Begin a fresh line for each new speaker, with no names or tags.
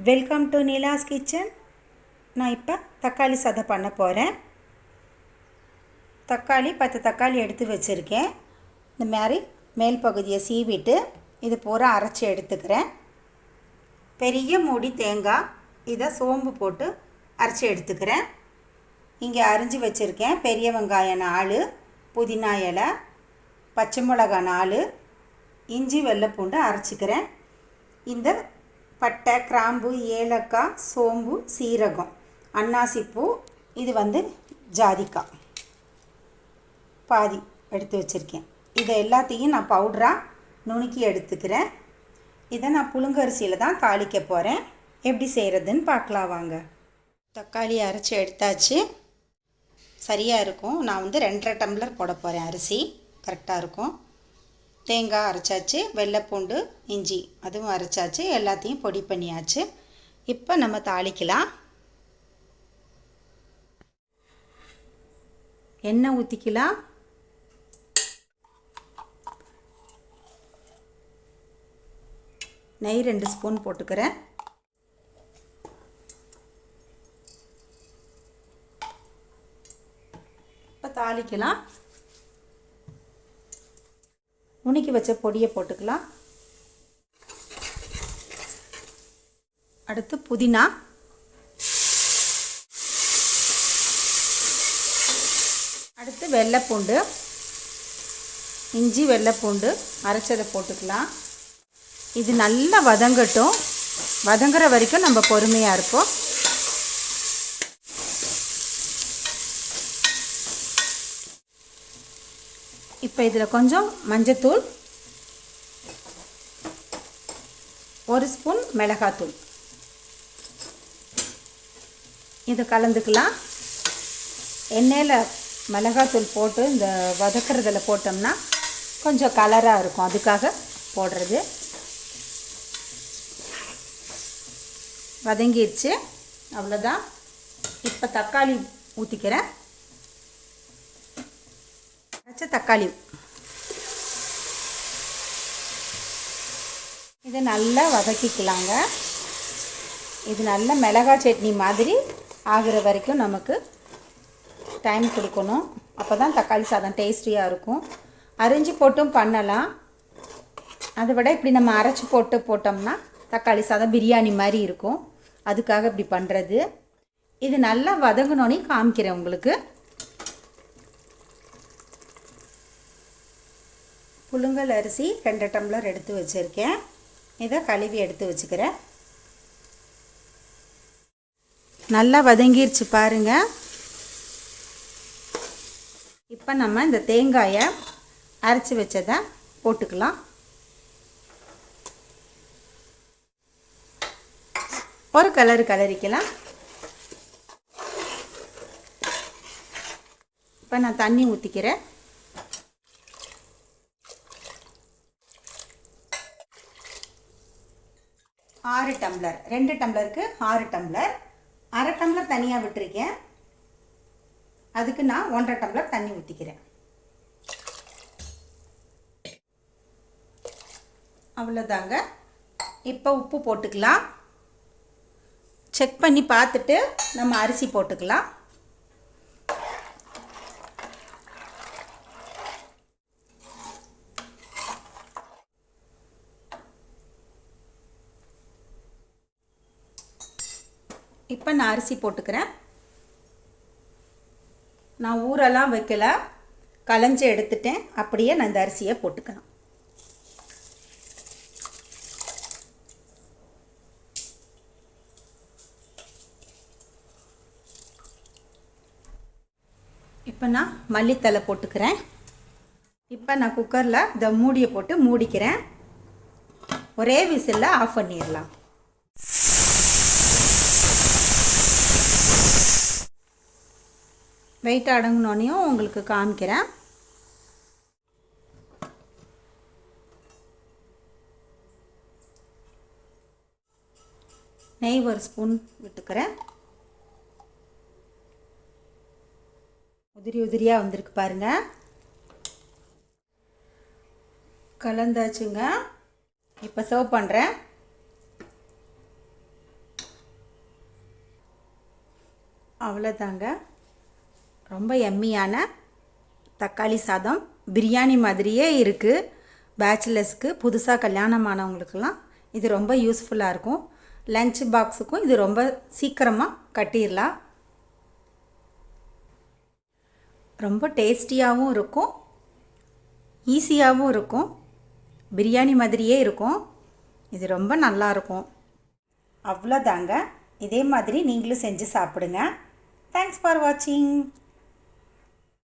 Welcome to Neela's kitchen. நான் இப்போ தக்காளி சாதம் பண்ண போகிறேன். தக்காளி 10 தக்காளி எடுத்து வச்சுருக்கேன். இந்த மாதிரி மேல் பகுதியை சீவிட்டு இது பூரா அரைச்சி எடுத்துக்கிறேன். பெரிய மூடி தேங்காய், இதை சோம்பு போட்டு அரைச்சி எடுத்துக்கிறேன். இங்கே அரிஞ்சு வச்சுருக்கேன் பெரிய வெங்காயம் 4, புதினா இலை, பச்சை மிளகா 4, இஞ்சி வெள்ளைப்பூண்டு அரைச்சிக்கிறேன். இந்த பட்டை, கிராம்பு, ஏலக்காய், சோம்பு, சீரகம், அன்னாசிப்பூ, இது ஜாதிக்காய் பாதி எடுத்து வச்சுருக்கேன். இதை எல்லாத்தையும் நான் பவுடராக நுணுக்கி எடுத்துக்கிறேன். இதை நான் புழுங்கரிசியில் தான் தாளிக்க போகிறேன். எப்படி செய்கிறதுன்னு பார்க்கலாம் வாங்க. தக்காளி அரைச்சி எடுத்தாச்சு, சரியாக இருக்கும். நான் 2.5 டம்ளர் போட போகிறேன். அரிசி கரெக்டாக இருக்கும். தேங்காய் அரைச்சாச்சு, வெள்ளைப்பூண்டு, இஞ்சி அதுவும் அரைச்சாச்சு, எல்லாத்தையும் பொடி பண்ணியாச்சு. இப்போ நம்ம தாளிக்கலாம். எண்ணெய் ஊற்றிக்கலாம். நெய் 2 ஸ்பூன் போட்டுக்கிறேன். இப்போ தாளிக்கலாம். நுணுக்கி வச்ச பொடியை போட்டுக்கலாம். அடுத்து புதினா, அடுத்து வெள்ளைப்பூண்டு, இஞ்சி வெள்ளைப்பூண்டு அரைச்சதை போட்டுக்கலாம். இது நல்லா வதங்கட்டும். வதங்குற வரைக்கும் நம்ம பொறுமையாக இருப்போம். இப்போ இதில் கொஞ்சம் மஞ்சத்தூள், 1 ஸ்பூன் மிளகாத்தூள், இதை கலந்துக்கலாம். எண்ணெயில் மிளகாத்தூள் போட்டு இந்த வதக்கிறதில் போட்டோம்னா கொஞ்சம் கலராக இருக்கும், அதுக்காக போடுறது. வதங்கிடுச்சு, அவ்வளோதான். இப்போ தக்காளி ஊற்றிக்கிறேன். தக்காளி இதை நல்லா வதக்கிக்கலாங்க. இது நல்ல மிளகாய் சட்னி மாதிரி ஆகிற வரைக்கும் நமக்கு டைம் கொடுக்கணும். அப்போ தான் தக்காளி சாதம் டேஸ்டியாக இருக்கும். அரிஞ்சு போட்டும் பண்ணலாம். அதை விட இப்படி நம்ம அரைச்சி போட்டோம்னா தக்காளி சாதம் பிரியாணி மாதிரி இருக்கும். அதுக்காக இப்படி பண்ணுறது. இது நல்லா வதங்கினோன்னே காமிக்கிறேன் உங்களுக்கு. புழுங்கல் அரிசி 2 டம்ளர் எடுத்து வச்சுருக்கேன். இதை கழுவி எடுத்து வச்சுக்கிறேன். நல்லா வதங்கிருச்சு பாருங்கள். இப்போ நம்ம இந்த தேங்காயை அரைச்சி வச்சதை போட்டுக்கலாம். ஒரு கலரிக்கலாம். இப்போ நான் தண்ணி ஊற்றிக்கிறேன். 6 டம்ளர், 2 டம்ளருக்கு 6 டம்ளர், அரை டம்ளர் தனியாக விட்டுருக்கேன். அதுக்கு நான் 1.5 டம்ளர் தண்ணி ஊற்றிக்கிறேன். அவ்வளோதாங்க. இப்போ உப்பு போட்டுக்கலாம். செக் பண்ணி பார்த்துட்டு நம்ம அரிசி போட்டுக்கலாம். இப்போ நான் அரிசி போட்டுக்கிறேன். நான் ஊரெல்லாம் வைக்கல, களைஞ்சி எடுத்துட்டேன். அப்படியே நான் இந்த அரிசியை போட்டுக்கலாம். இப்போ நான் மல்லித்தலை போட்டுக்கிறேன். இப்போ நான் குக்கரில் இந்த மூடியை போட்டு மூடிக்கிறேன். ஒரே விசிலில் ஆஃப் பண்ணிடலாம். வெயிட் அடங்கினோனையும் உங்களுக்கு காமிக்கிறேன். நெய் 1 ஸ்பூன் விட்டுக்கிறேன். உதிரியாக வந்திருக்கு பாருங்கள். கலந்தாச்சுங்க. இப்போ சர்வ் பண்ணுறேன். அவ்வளோதாங்க. ரொம்ப எம்மியான தக்காளி சாதம் பிரியாணி மாதிரியே இருக்குது. பேச்சுலர்ஸ்க்கு, புதுசாக கல்யாணம் ஆனவங்களுக்கெல்லாம் இது ரொம்ப யூஸ்ஃபுல்லாக இருக்கும். லஞ்ச் பாக்ஸுக்கும் இது ரொம்ப சீக்கிரமாக கட்டிடலாம். ரொம்ப டேஸ்டியாகவும் இருக்கும், ஈஸியாகவும் இருக்கும், பிரியாணி மாதிரியே இருக்கும். இது ரொம்ப நல்லாயிருக்கும். அவ்வளோதாங்க. இதே மாதிரி நீங்களும் செஞ்சு சாப்பிடுங்க. தேங்க்ஸ் ஃபார் வாட்சிங்.